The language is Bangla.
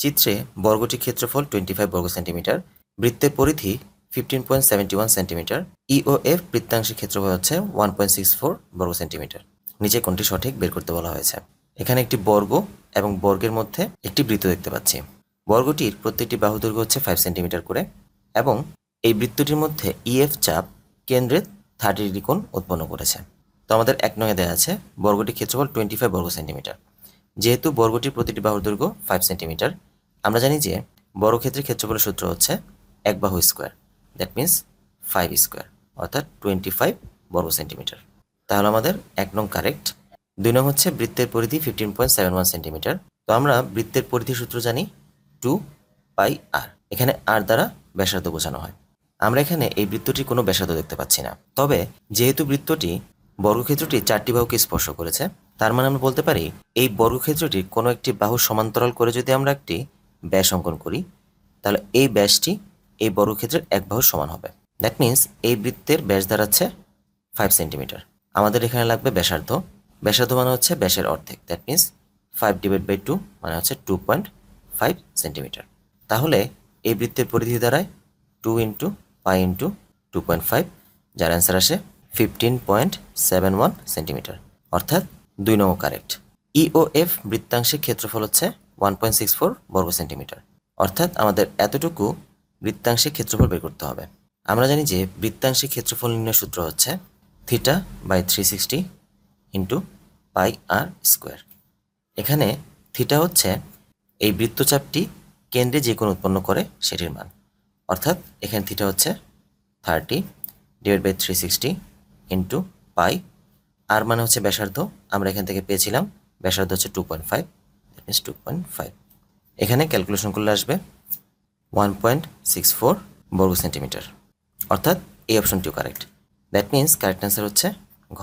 চিত্রে বর্গটির ক্ষেত্রফল 25 বর্গ সেন্টিমিটার, বৃত্তের পরিধি 15.71 সেন্টিমিটার, ইওএফ বৃত্তাংশের ক্ষেত্রফল হচ্ছে 1.64 বর্গ সেন্টিমিটার। নিচে কোনটি সঠিক বের করতে বলা হয়েছে। এখানে একটি বর্গ এবং বর্গের মধ্যে একটি বৃত্ত দেখতে পাচ্ছি। বর্গটির প্রত্যেকটি বাহু দৈর্ঘ্য হচ্ছে 5 সেন্টিমিটার করে এবং এই বৃত্তটির মধ্যে ইএফ চাপ কেন্দ্রে 30 ডিগ্রি কোণ উৎপন্ন করেছে। তো আমাদের 1 নঙে দেওয়া আছে বর্গটির ক্ষেত্রফল 25 বর্গ সেন্টিমিটার। যেহেতু বর্গটির প্রতিটি বাহুর দৈর্ঘ্য 5 সেন্টিমিটার, আমরা জানি যে বর্গক্ষেত্রের ক্ষেত্রফলের সূত্র হচ্ছে এক বাহু স্কোয়ার, দ্যাট মিন্স 5 স্কোয়ার, অর্থাৎ 25 বর্গ সেন্টিমিটার। তাহলে আমাদের 1 নং কারেক্ট। 2 নং হচ্ছে বৃত্তের পরিধি 15.71 সেন্টিমিটার। তো আমরা বৃত্তের পরিধি সূত্র জানি 2 পাই আর। এখানে আর দ্বারা ব্যাসার্ধ বোঝানো হয়। আমরা এখানে এই বৃত্তটির কোনো ব্যাসার্ধ দেখতে পাচ্ছি না। তবে যেহেতু বৃত্তটি বর্গক্ষেত্রটি 4টি বাহুকে স্পর্শ করেছে, তার মানে আমরা বলতে পারি এই বর্গক্ষেত্রটির কোনো একটি বাহু সমান্তরাল করে যদি আমরা একটি ব্যাস অঙ্কন করি, তাহলে এই ব্যাসটি এই বর্গক্ষেত্রের এক বাহুর সমান হবে। দ্যাট মিন্স এই বৃত্তের ব্যাস দাঁড়াচ্ছে 5 সেন্টিমিটার। আমাদের এখানে লাগবে ব্যাসার্ধ। ব্যাসার্ধ মানে হচ্ছে ব্যাসের অর্ধেক, দ্যাট মিন্স 5/2 মানে হচ্ছে 2.5 সেন্টিমিটার। তাহলে এই বৃত্তের পরিধি দাঁড়ায় 2 ইন্টু পাই ইন্টু 2.5, যার অ্যান্সার আসে 15.71 সেন্টিমিটার, অর্থাৎ 2 নং কারেক্ট। ইওএফ বৃত্তাংশের ক্ষেত্রফল হচ্ছে 1.64 বর্গ সেন্টিমিটার, অর্থাৎ আমাদের এতটুকু বৃত্তাংশের ক্ষেত্রফল বের করতে হবে। আমরা জানি যে বৃত্তাংশের ক্ষেত্রফল নির্ণয় সূত্র হচ্ছে θ/360 ইন্টু পাই আর স্কোয়ার। এখানে থিটা হচ্ছে এই বৃত্তচাপটি কেন্দ্রে যে কোণ উৎপন্ন করে সেটির মান, অর্থাৎ এখানে থিটা হচ্ছে 30/360 ইন্টু পাই। আর মানে হচ্ছে ব্যাসার্ধ, আমরা এখান থেকে পেয়েছিলাম ব্যাসার্ধ হচ্ছে 2.5, দ্যাট মিনস 2.5। এখানে ক্যালকুলেশন করলে আসবে 1.64 বর্গ সেন্টিমিটার, অর্থাৎ এই অপশনটিও correct. That means correct answer হচ্ছে ঘ।